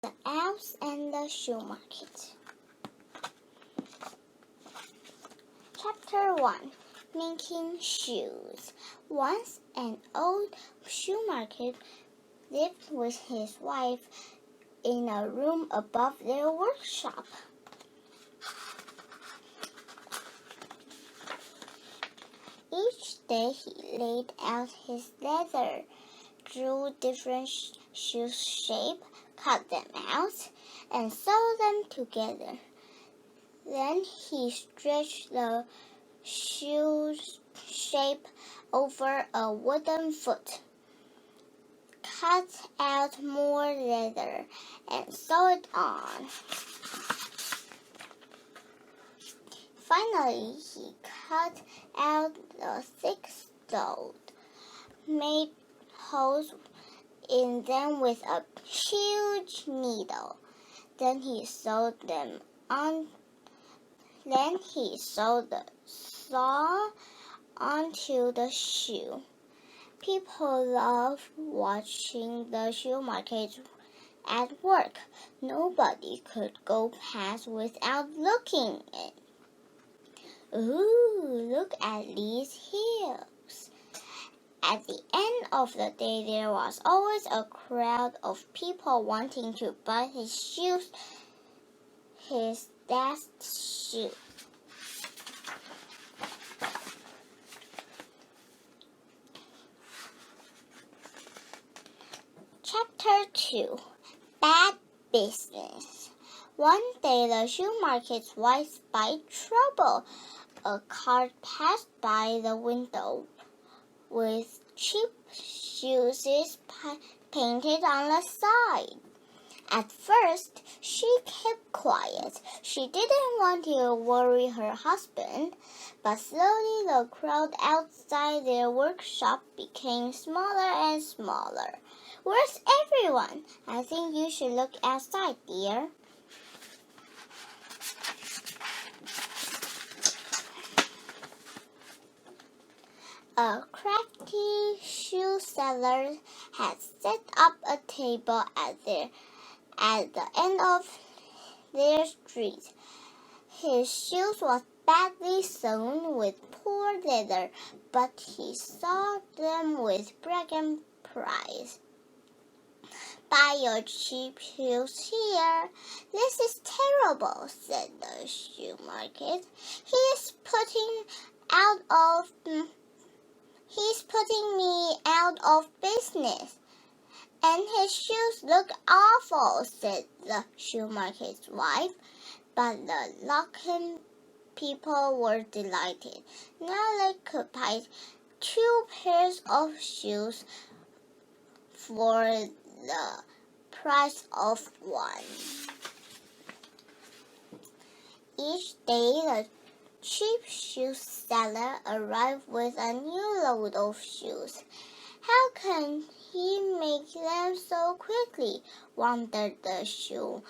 The Elves and the Shoemaker. Chapter 1. Making Shoes. Once an old shoemaker lived with his wife in a room above their workshop. Each day he laid out his leather, drew different shoe shape, cut them out, and sewed them together. Then he stretched the shoe shape over a wooden foot, cut out more leather, and sewed it on. Finally, he cut out the thick sole, made holes in them with a huge needle. Then he sewed them on. Then he sewed the saw onto the shoe. People loved watching the shoemakers at work. Nobody could go past without looking in. Ooh, look at these heels. At the end of the day, there was always a crowd of people wanting to buy his shoes, his dad's shoe. Chapter 2. Bad Business. One day the shoemaker's wife spied trouble. A cart passed by the window with cheap shoes painted on the side. At first, she kept quiet. She didn't want to worry her husband, but slowly the crowd outside their workshop became smaller and smaller. Where's everyone? I think you should look outside, dear. A crafty shoe seller had set up a table at the end of their street. His shoes was badly sewn with poor leather, but he sold them with bragging pride. Buy your cheap shoes here. This is terrible, said the shoemaker. He's putting me out of business. And his shoes look awful, said the shoemaker's wife. But the Lockham people were delighted. Now they could buy 2 pairs of shoes for the price of 1. Each day the cheap shoe seller arrived with a new load of shoes. How can he make them so quickly? Wondered the shoemaker.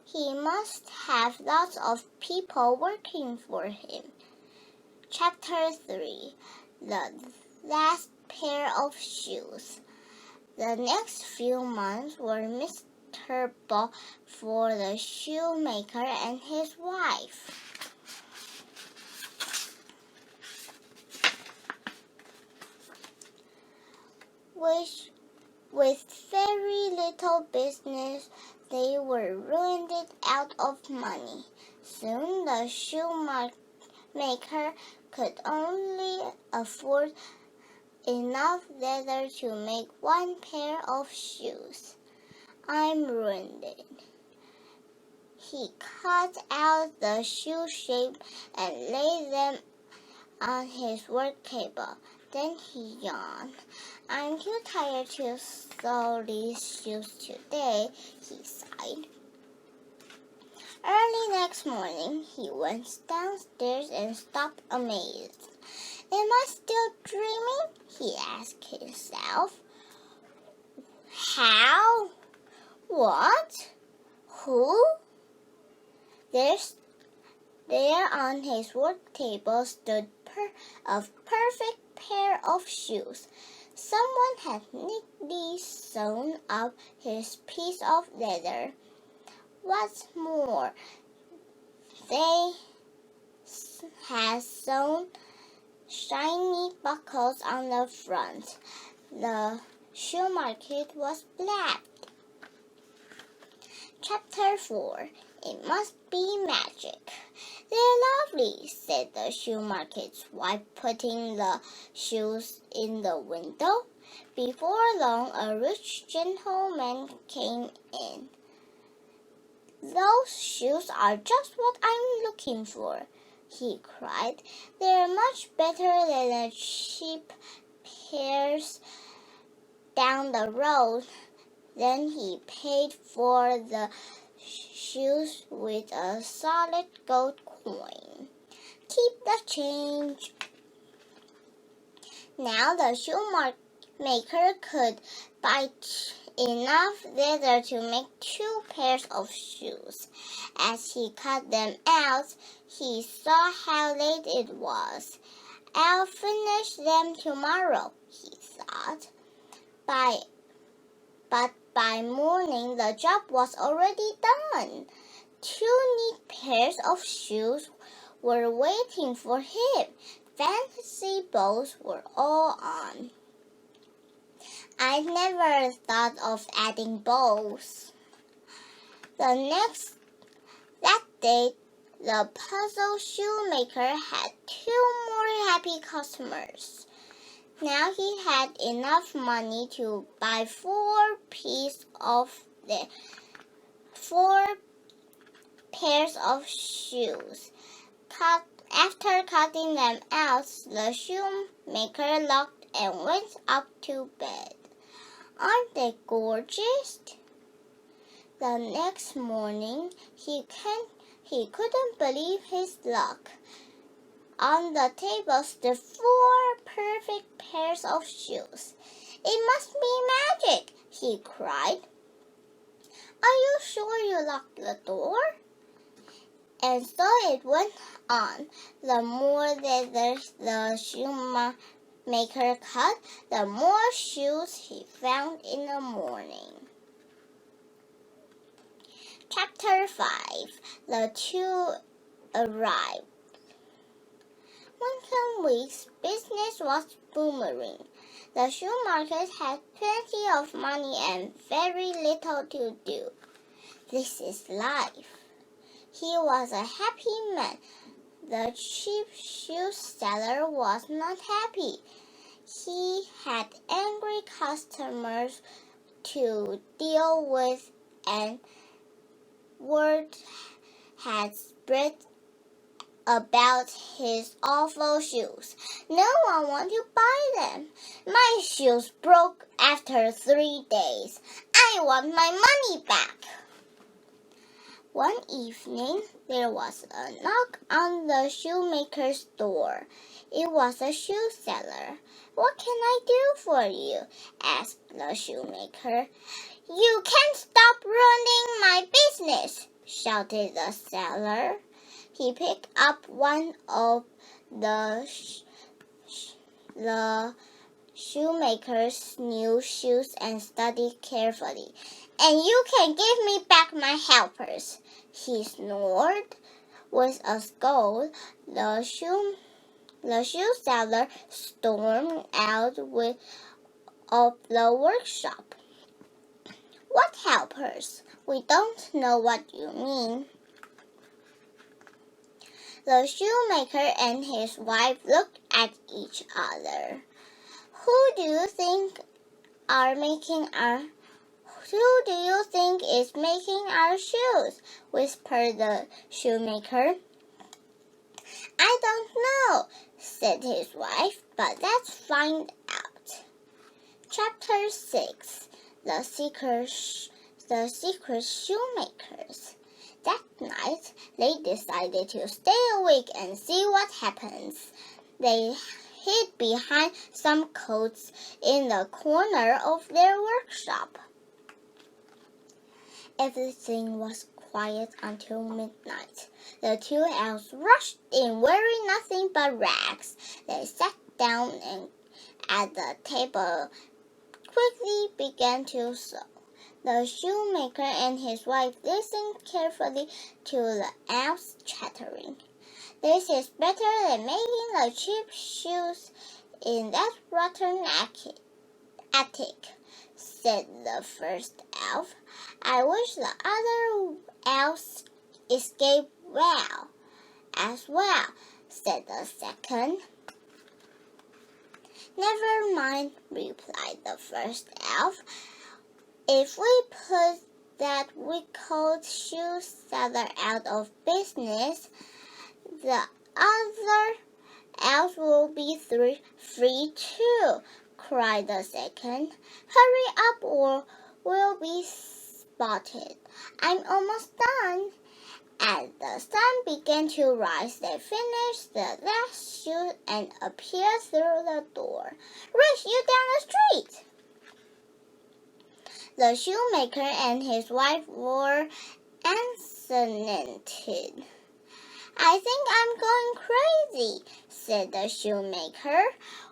He must have lots of people working for him. Chapter 3. The last pair of shoes. The next few months were miserable for the shoemaker and his wife. With very little business, they were ruined out of money. Soon the shoemaker could only afford enough leather to make 1 pair of shoes. I'm ruined. He cut out the shoe shape and laid them on his work table. Then he yawned. I'm too tired to sew these shoes today, he sighed. Early next morning, he went downstairs and stopped amazed. Am I still dreaming? He asked himself. How? What? Who? There on his work table stood a perfect pair of shoes. Someone had neatly sewn up his piece of leather. What's more, they had sewn shiny buckles on the front. The shoe market was black. Chapter 4. It must be magic. They're lovely, said the shoe market's wife, putting the shoes in the window. Before long, a rich gentleman came in. Those shoes are just what I'm looking for, he cried. They're much better than the cheap pairs down the road. Then he paid for the shoes with a solid gold coin. Keep the change. Now the shoemaker could buy enough leather to make 2 pairs of shoes. As he cut them out, he saw how late it was. I'll finish them tomorrow, he thought. But by morning, the job was already done. 2 neat pairs of shoes were waiting for him. Fancy bows were all on. I never thought of adding bows. That day, the puzzle shoemaker had 2 more happy customers. Now he had enough money to buy 4 pairs of shoes. After cutting them out, the shoemaker locked and went up to bed. Aren't they gorgeous? The next morning, he couldn't believe his luck. On the table stood 4 perfect pairs of shoes. It must be magic, he cried. Are you sure you locked the door? And so it went on. The more leather the shoemaker cut, the more shoes he found in the morning. Chapter 5. The 2 arrived. One week's business was booming. The shoe market had plenty of money and very little to do. This is life. He was a happy man. The cheap shoe seller was not happy. He had angry customers to deal with, and word had spread about his awful shoes. No one wanted to buy them. My shoes broke after 3 days. I want my money back. One evening, there was a knock on the shoemaker's door. It was a shoe seller. What can I do for you? Asked the shoemaker. You can't stop ruining my business, shouted the seller. He picked up one of the shoemaker's new shoes and studied carefully. And you can give me back my helpers, he snored. With a scold, the shoe seller stormed out of the workshop. What helpers? We don't know what you mean. The shoemaker and his wife looked at each other. Who do you think is making our shoes? Whispered the shoemaker. I don't know, said his wife, but let's find out. Chapter 6. The secret shoemakers. That night, they decided to stay awake and see what happens. They hid behind some coats in the corner of their workshop. Everything was quiet until midnight. The 2 elves rushed in wearing nothing but rags. They sat down at the table quickly began to sew. The shoemaker and his wife listened carefully to the elves chattering. "This is better than making the cheap shoes in that rotten attic," said the first elf. "I wish the other elves escaped as well," said the second. "Never mind," replied the first elf. "If we put that weak-cold shoe seller out of business, the other elves will be free too," cried the second. "Hurry up or we'll be spotted. I'm almost done." As the sun began to rise, they finished the last shoe and appeared through the door. "Race you down the street!" The shoemaker and his wife were astonished. "I think I'm going crazy," said the shoemaker.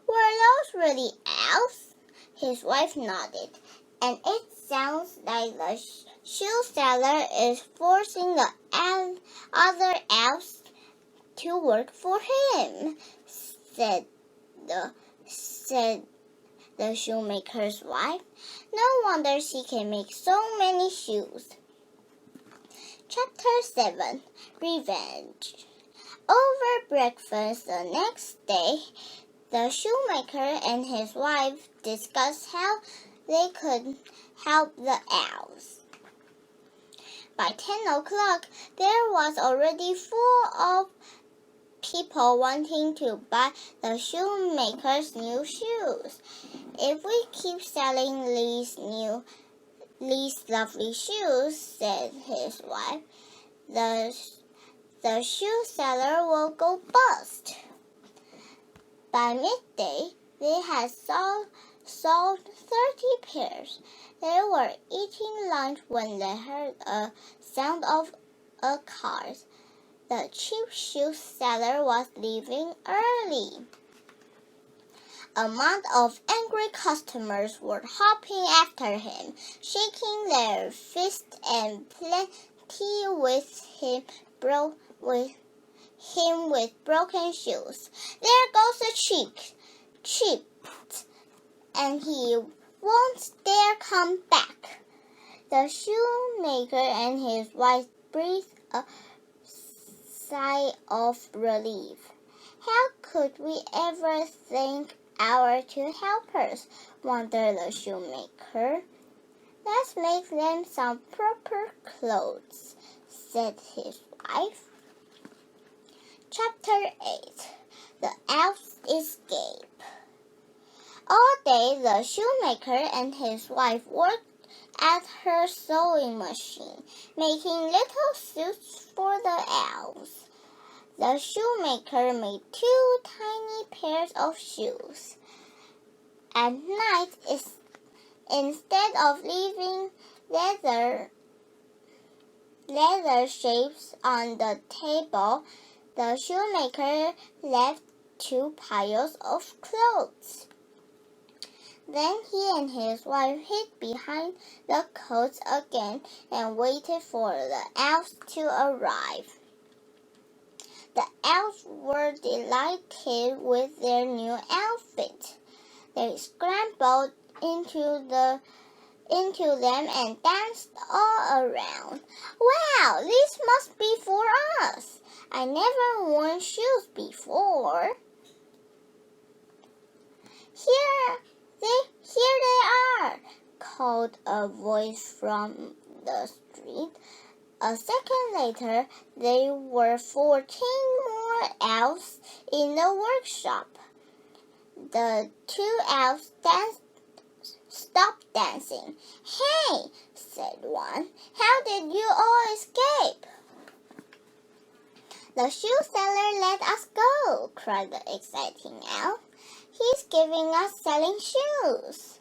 "Were those really elves?" His wife nodded. "And it sounds like the shoe seller is forcing the other elves to work for him," said the shoemaker's wife. "No wonder she can make so many shoes." Chapter 7. Revenge. Over breakfast the next day, the shoemaker and his wife discussed how they could help the elves. By 10 o'clock, there was already full of people wanting to buy the shoemaker's new shoes. "If we keep selling these lovely shoes," said his wife, the shoe seller will go bust." By midday, they had sold 30 pairs. They were eating lunch when they heard a sound of a cart. The cheap shoe seller was leaving early. A mob of angry customers were hopping after him, shaking their fists and pleading with him with broken shoes. "There goes the cheap, and he won't dare come back." The shoemaker and his wife breathed a sigh of relief. "How could we ever think our two helpers?" wondered the shoemaker. "Let's make them some proper clothes," said his wife. Chapter 8. The Elves Escape. All day the shoemaker and his wife worked at her sewing machine, making little suits for the elves. The shoemaker made 2 tiny pairs of shoes. At night, instead of leaving leather shapes on the table, the shoemaker left 2 piles of clothes. Then he and his wife hid behind the coats again and waited for the elves to arrive. The elves were delighted with their new outfit. They scrambled into them and danced all around. "Wow, this must be for us! I never worn shoes before." Here they are," called a voice from the street. A second later, there were 14 more elves in the workshop. The 2 elves stopped dancing. "Hey," said one, "how did you all escape?" "The shoe seller let us go," cried the exciting elf. "He's giving us selling shoes.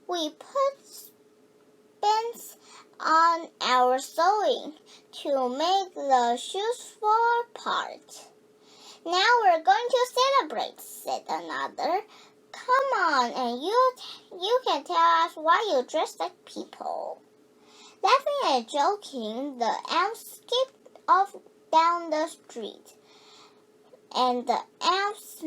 We put spends on our sewing to make the shoes fall apart." "Now we're going to celebrate," said another. Come on, and you can tell us why you dress like people. Laughing and joking, the elves skipped off down the street, and the elves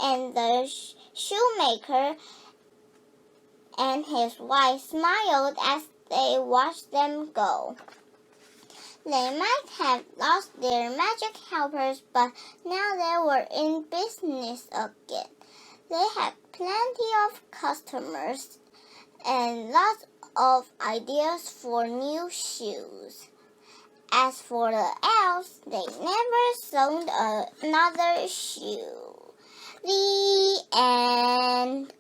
and the shoemaker and his wife smiled as they watched them go. They might have lost their magic helpers, but now they were in business again. They had plenty of customers and lots of ideas for new shoes. As for the elves, they never sold another shoe. The end.